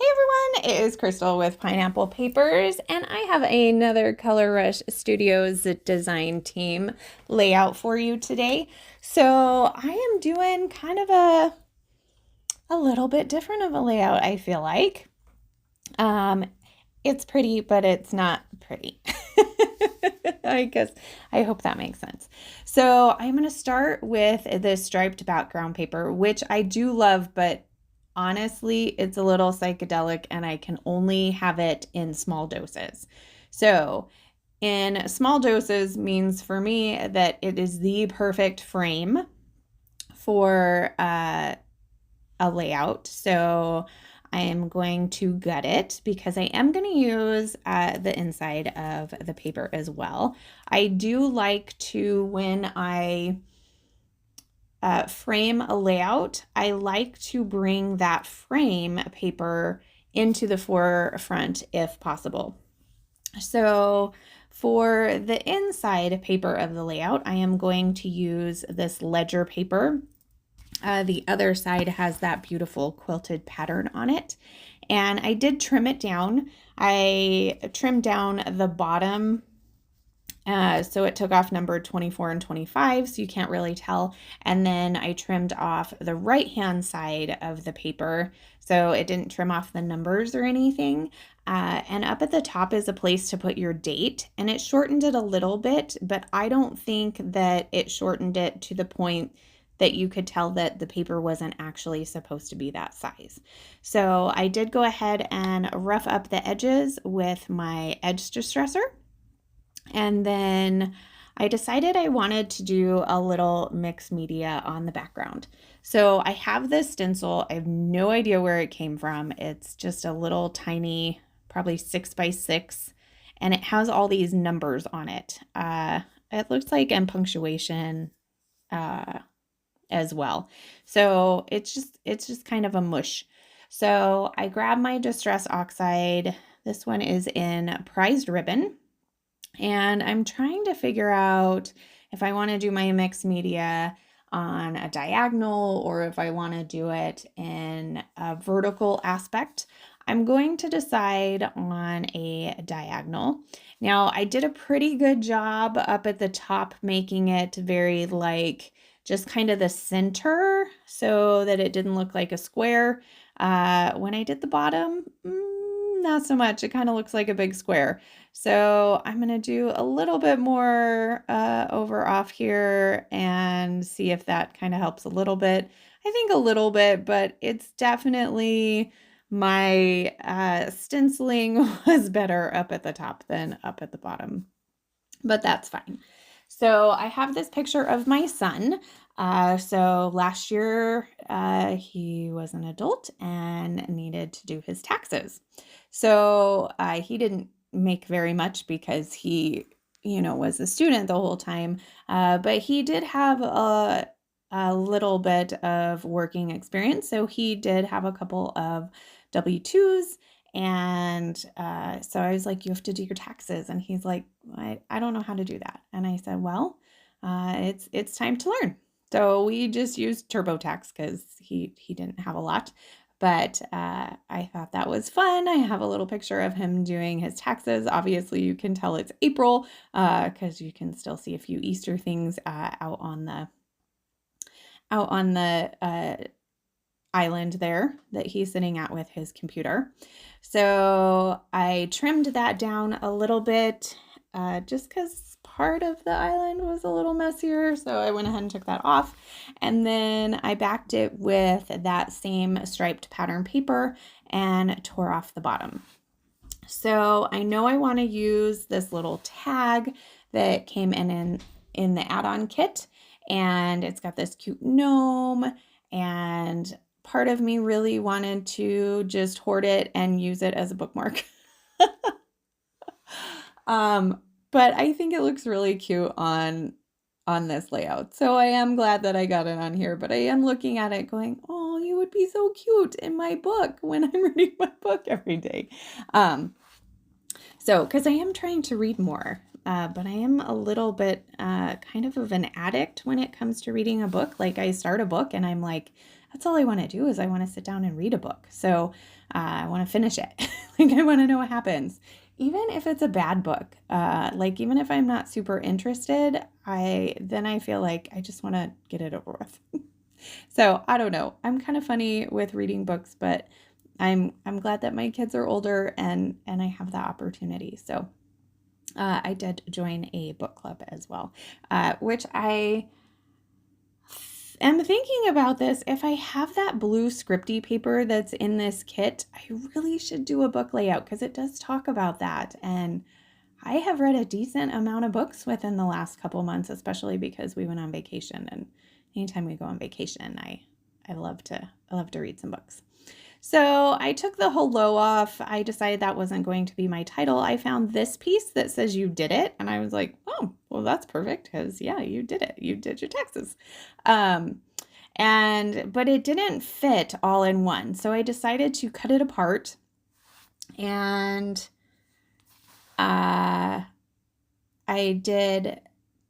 Hey everyone, it is Crystal with Pineapple Papers, and I have another Color Rush Studios design team layout for you today. So I am doing kind of a little bit different of a layout, I feel like. Um, it's pretty, but it's not pretty. I guess I hope that makes sense. So I'm going to start with this striped background paper, which I do love, but honestly, it's a little psychedelic and I can only have it in small doses. So in small doses means for me that it is the perfect frame for a layout. So I am going to gut it because I am going to use the inside of the paper as well. I do like to, when I frame a layout, I like to bring that frame paper into the forefront if possible. So for the inside paper of the layout, I am going to use this ledger paper. The other side has that beautiful quilted pattern on it. And I did trim it down. I trimmed down the bottom, so it took off number 24 and 25, so you can't really tell. And then I trimmed off the right-hand side of the paper, so it didn't trim off the numbers or anything. And up at the top is a place to put your date, and it shortened it a little bit, but I don't think that it shortened it to the point that you could tell that the paper wasn't actually supposed to be that size. So I did go ahead and rough up the edges with my edge distressor. And then I decided I wanted to do a little mixed media on the background. So I have this stencil. I have no idea where it came from. It's just a little tiny, probably 6x6, and it has all these numbers on it. It looks like and punctuation as well. So it's just kind of a mush. So I grabbed my Distress Oxide. This one is in Prized Ribbon. And I'm trying to figure out if I want to do my mixed media on a diagonal or if I want to do it in a vertical aspect. I'm going to decide on a diagonal. Now, I did a pretty good job up at the top making it very like just kind of the center so that it didn't look like a square. When I did the bottom, not so much. It kind of looks like a big square. So I'm going to do a little bit more over off here and see if that kind of helps a little bit. I think a little bit, but it's definitely my stenciling was better up at the top than up at the bottom, but that's fine. So I have this picture of my son. So last year he was an adult and needed to do his taxes. So he didn't make very much because he, was a student the whole time. But he did have a little bit of working experience. So he did have a couple of W-2s. And so I was like, you have to do your taxes. And he's like, I don't know how to do that. And I said, well, it's time to learn. So we just used TurboTax because he didn't have a lot. But I thought that was fun. I have a little picture of him doing his taxes. Obviously, you can tell it's April because you can still see a few Easter things out on the island there that he's sitting at with his computer. So I trimmed that down a little bit just because part of the island was a little messier. So I went ahead and took that off. And then I backed it with that same striped pattern paper and tore off the bottom. So I know I want to use this little tag that came in the add-on kit. And it's got this cute gnome, and part of me really wanted to just hoard it and use it as a bookmark. But I think it looks really cute on this layout. So I am glad that I got it on here, but I am looking at it going, oh, you would be so cute in my book when I'm reading my book every day. So, because I am trying to read more. but I am a little bit kind of an addict when it comes to reading a book. Like I start a book and I'm like, that's all I want to do is I want to sit down and read a book. So I want to finish it. Like I want to know what happens. Even if it's a bad book, like even if I'm not super interested, I feel like I just want to get it over with. So I don't know. I'm kind of funny with reading books, but I'm glad that my kids are older and I have that opportunity. So I did join a book club as well, which I am thinking about this. If I have that blue scripty paper that's in this kit, I really should do a book layout because it does talk about that. And I have read a decent amount of books within the last couple months, especially because we went on vacation. And anytime we go on vacation, I love to read some books. So I took the hello off. I decided that wasn't going to be my title. I found this piece that says you did it. And I was like, oh, well, that's perfect because yeah, you did it. You did your taxes. But it didn't fit all in one. So I decided to cut it apart and I did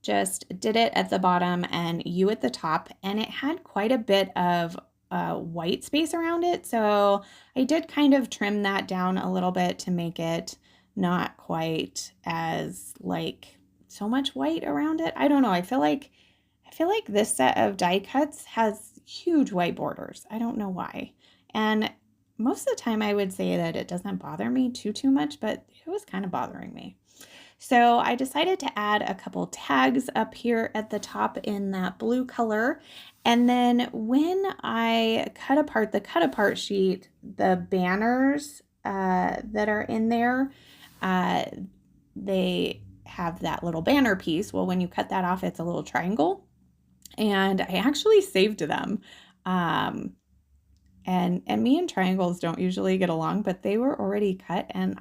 it at the bottom and you at the top, and it had quite a bit of white space around it. So I did kind of trim that down a little bit to make it not quite as like so much white around it. I don't know. I feel like this set of die cuts has huge white borders. I don't know why. And most of the time I would say that it doesn't bother me too much, but it was kind of bothering me. So I decided to add a couple tags up here at the top in that blue color. And then when I cut apart the cut apart sheet, the banners that are in there, they have that little banner piece. Well, when you cut that off, it's a little triangle. And I actually saved them. And me and triangles don't usually get along, but they were already cut and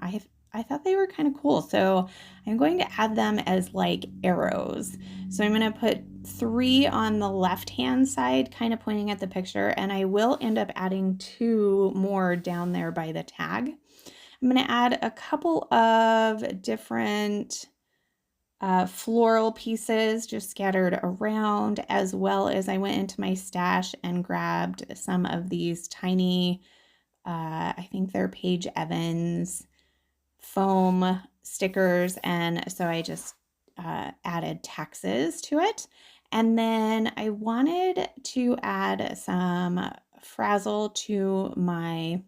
I thought they were kind of cool. So I'm going to add them as like arrows. So I'm going to put 3 on the left-hand side, kind of pointing at the picture, and I will end up adding 2 more down there by the tag. I'm going to add a couple of different floral pieces just scattered around, as well as I went into my stash and grabbed some of these tiny, I think they're Paige Evans foam stickers, and so I just added taxes to it. And then I wanted to add some frazzle to my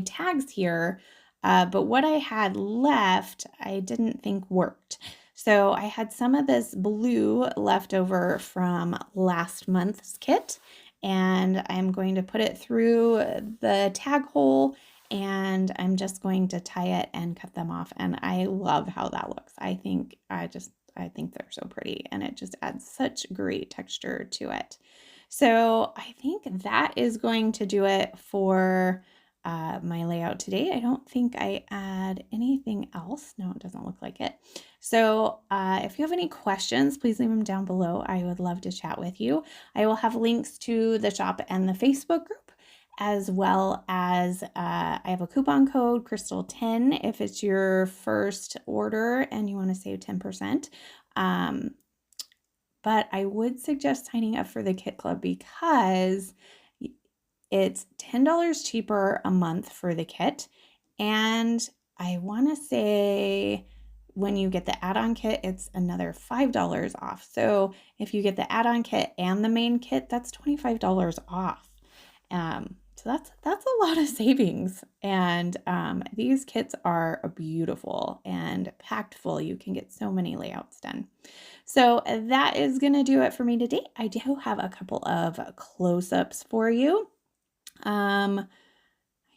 tags here, but what I had left I didn't think worked. So I had some of this blue left over from last month's kit, and I'm going to put it through the tag hole, and I'm just going to tie it and cut them off. And I love how that looks. I think they're so pretty, and it just adds such great texture to it. So I think that is going to do it for my layout today. I don't think I add anything else. No, it doesn't look like it. So if you have any questions, please leave them down below. I would love to chat with you. I will have links to the shop and the Facebook group, as well as I have a coupon code, Crystal10, if it's your first order and you want to save 10%. But I would suggest signing up for the Kit Club because it's $10 cheaper a month for the kit. And I want to say when you get the add-on kit, it's another $5 off. So if you get the add-on kit and the main kit, that's $25 off. So that's a lot of savings. And these kits are beautiful and packed full. You can get so many layouts done. So that is going to do it for me today. I do have a couple of close-ups for you. I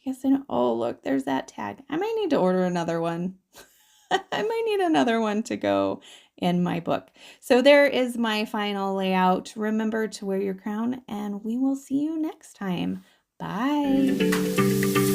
guess I know. Oh, look, there's that tag. I might need to order another one. I might need another one to go in my book. So there is my final layout. Remember to wear your crown, and we will see you next time. Bye.